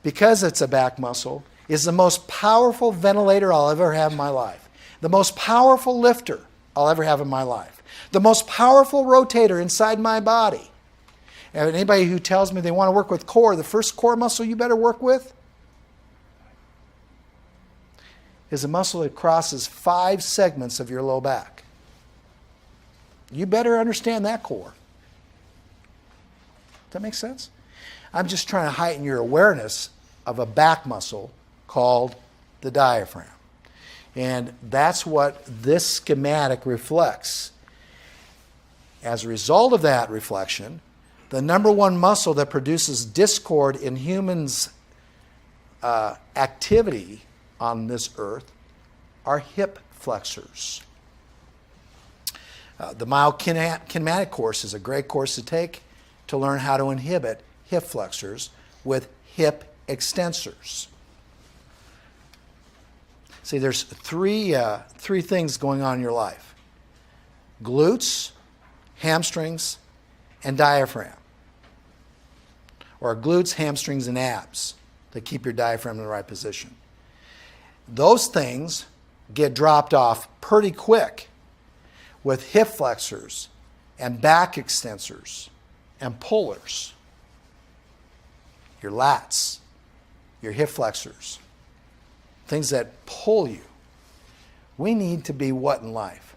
because it's a back muscle, is the most powerful ventilator I'll ever have in my life. The most powerful lifter I'll ever have in my life. The most powerful rotator inside my body. And anybody who tells me they want to work with core, the first core muscle you better work with is a muscle that crosses 5 segments of your low back. You better understand that core. Does that make sense? I'm just trying to heighten your awareness of a back muscle called the diaphragm. And that's what this schematic reflects. As a result of that reflection, the number one muscle that produces discord in humans' activity on this earth are hip flexors. The myokinematic course is a great course to take to learn how to inhibit hip flexors with hip extensors. See, there's three things going on in your life: glutes, hamstrings, and diaphragm. Or glutes, hamstrings, and abs that keep your diaphragm in the right position. Those things get dropped off pretty quick with hip flexors and back extensors and pullers. Your lats, your hip flexors, things that pull you. We need to be what in life?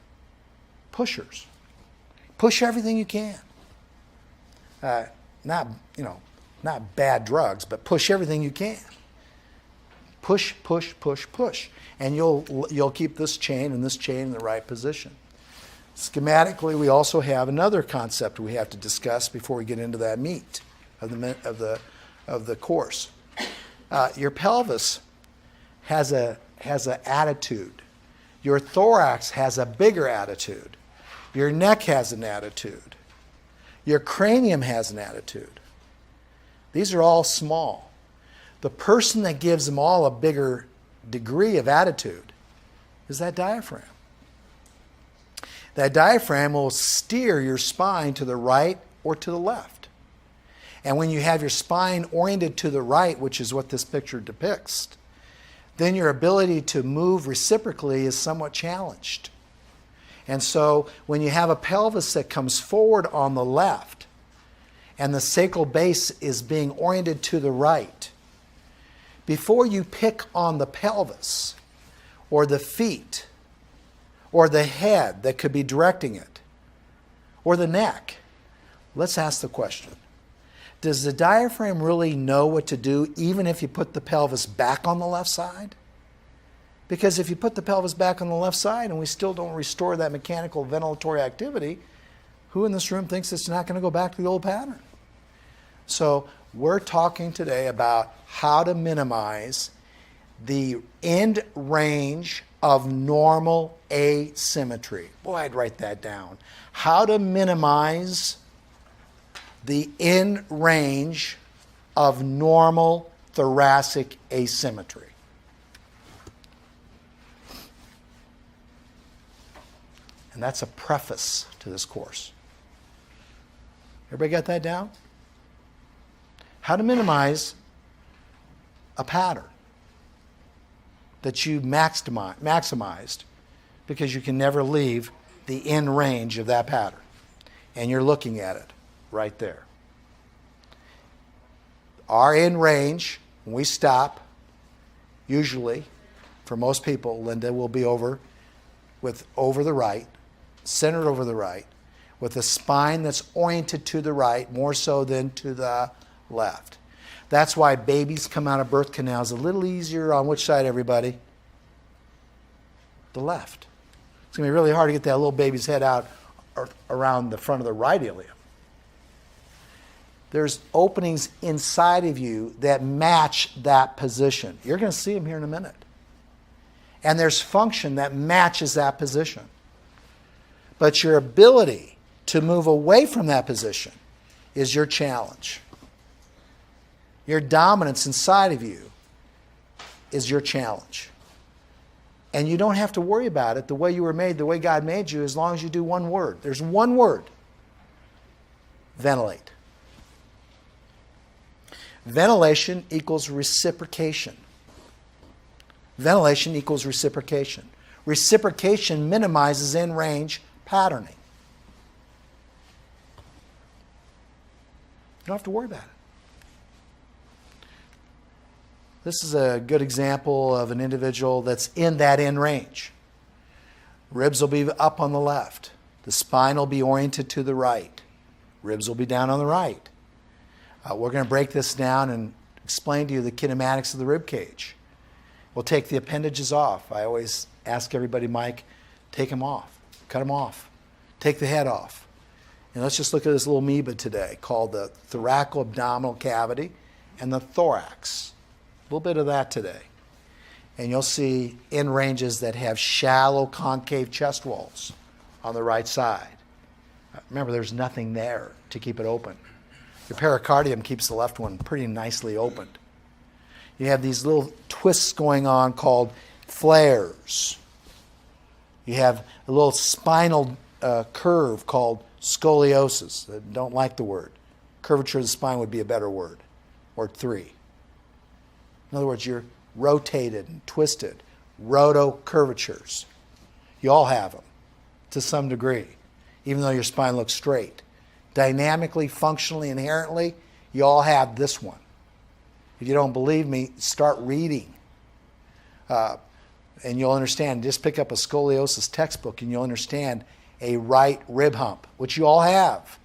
Pushers. Push everything you can. Not bad drugs, but push everything you can. Push, push, push, push. And you'll keep this chain and this chain in the right position. Schematically, we also have another concept we have to discuss before we get into that meat of the course. Your pelvis has an attitude. Your thorax has a bigger attitude. Your neck has an attitude. Your cranium has an attitude. These are all small. The person that gives them all a bigger degree of attitude is that diaphragm. That diaphragm will steer your spine to the right or to the left. And when you have your spine oriented to the right, which is what this picture depicts, then your ability to move reciprocally is somewhat challenged. And so when you have a pelvis that comes forward on the left and the sacral base is being oriented to the right, before you pick on the pelvis or the feet or the head that could be directing it or the neck, let's ask the question: does the diaphragm really know what to do even if you put the pelvis back on the left side? Because if you put the pelvis back on the left side and we still don't restore that mechanical ventilatory activity, who in this room thinks it's not going to go back to the old pattern? So we're talking today about how to minimize the end range of normal asymmetry. Boy, I'd write that down. How to minimize the end range of normal thoracic asymmetry. And that's a preface to this course. Everybody got that down? How to minimize a pattern that you maximized because you can never leave the end range of that pattern. And you're looking at it right there. Our end range, when we stop, usually, for most people, Linda, will be over the right, centered over the right, with a spine that's oriented to the right more so than to the left. That's why babies come out of birth canals a little easier on which side, everybody? The left. It's going to be really hard to get that little baby's head out around the front of the right ilium. There's openings inside of you that match that position. You're going to see them here in a minute. And there's function that matches that position. But your ability to move away from that position is your challenge. Your dominance inside of you is your challenge. And you don't have to worry about it the way you were made, the way God made you, as long as you do one word. There's one word: ventilate. Ventilation equals reciprocation. Ventilation equals reciprocation. Reciprocation minimizes in-range patterning. You don't have to worry about it. This is a good example of an individual that's in that in range. Ribs will be up on the left. The spine will be oriented to the right. Ribs will be down on the right. We're going to break this down and explain to you the kinematics of the rib cage. We'll take the appendages off. I always ask everybody, Mike, take them off. Cut them off. Take the head off. And let's just look at this little amoeba today called the thoracoabdominal cavity and the thorax. A little bit of that today. And you'll see end ranges that have shallow concave chest walls on the right side. Remember, there's nothing there to keep it open. Your pericardium keeps the left one pretty nicely opened. You have these little twists going on called flares. You have a little spinal curve called scoliosis. I don't like the word. Curvature of the spine would be a better word, or 3. In other words, you're rotated and twisted. Rotocurvatures. You all have them to some degree, even though your spine looks straight. Dynamically, functionally, inherently, you all have this one. If you don't believe me, start reading. And you'll understand. Just pick up a scoliosis textbook and you'll understand a right rib hump, which you all have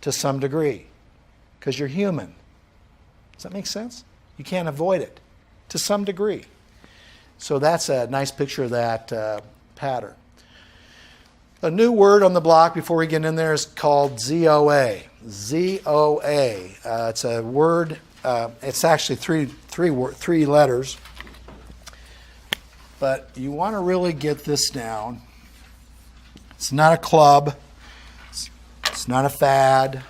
to some degree, because you're human. Does that make sense? You can't avoid it to some degree. So that's a nice picture of that pattern. A new word on the block before we get in there is called ZOA. ZOA. It's a word. It's actually three letters. But you want to really get this down. It's not a club. It's not a fad.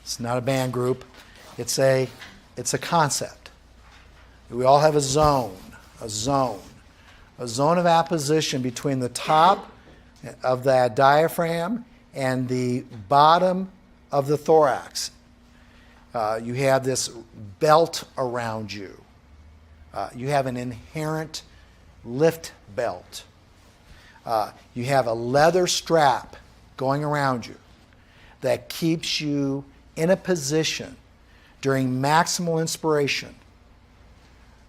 It's not a band group. It's a concept. We all have a zone of apposition between the top of that diaphragm and the bottom of the thorax. You have this belt around you. You have an inherent lift belt. You have a leather strap going around you that keeps you in a position during maximal inspiration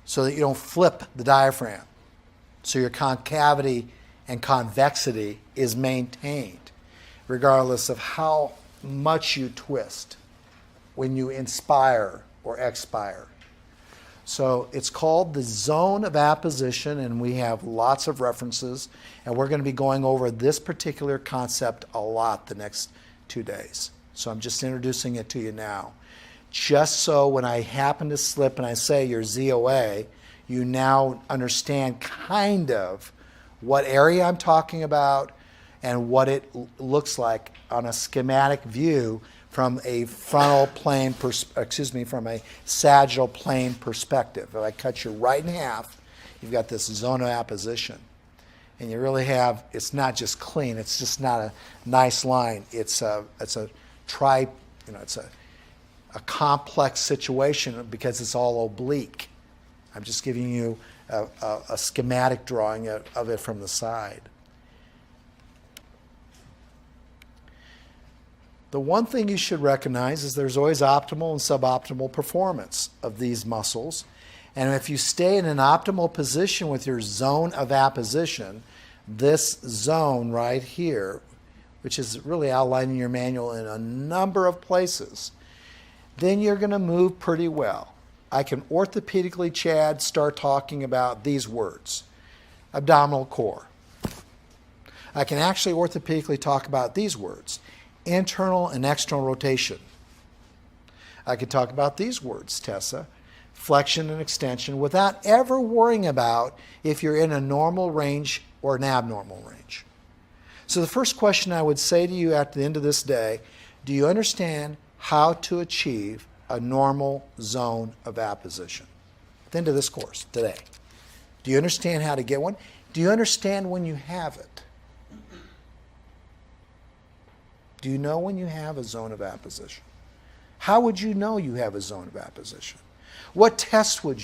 so that you don't flip the diaphragm. So your concavity and convexity is maintained regardless of how much you twist when you inspire or expire. So it's called the zone of apposition, and we have lots of references, and we're going to be going over this particular concept a lot the next 2 days. So I'm just introducing it to you now. Just so when I happen to slip and I say your ZOA, you now understand kind of what area I'm talking about and what it looks like on a schematic view from a frontal plane, from a sagittal plane perspective. If I cut you right in half, you've got this zone of apposition. And you really have, it's not just clean, it's just not a nice line. It's a complex situation because it's all oblique. I'm just giving you a schematic drawing of it from the side. The one thing you should recognize is there's always optimal and suboptimal performance of these muscles. And if you stay in an optimal position with your zone of apposition, this zone right here, which is really outlined in your manual in a number of places, then you're going to move pretty well. I can orthopedically, Chad, start talking about these words. Abdominal core. I can actually orthopedically talk about these words. Internal and external rotation. I could talk about these words, Tessa. Flexion and extension, without ever worrying about if you're in a normal range or an abnormal range. So the first question I would say to you at the end of this day, do you understand how to achieve a normal zone of apposition? At the end of this course today. Do you understand how to get one? Do you understand when you have it? Do you know when you have a zone of apposition? How would you know you have a zone of apposition? What test would you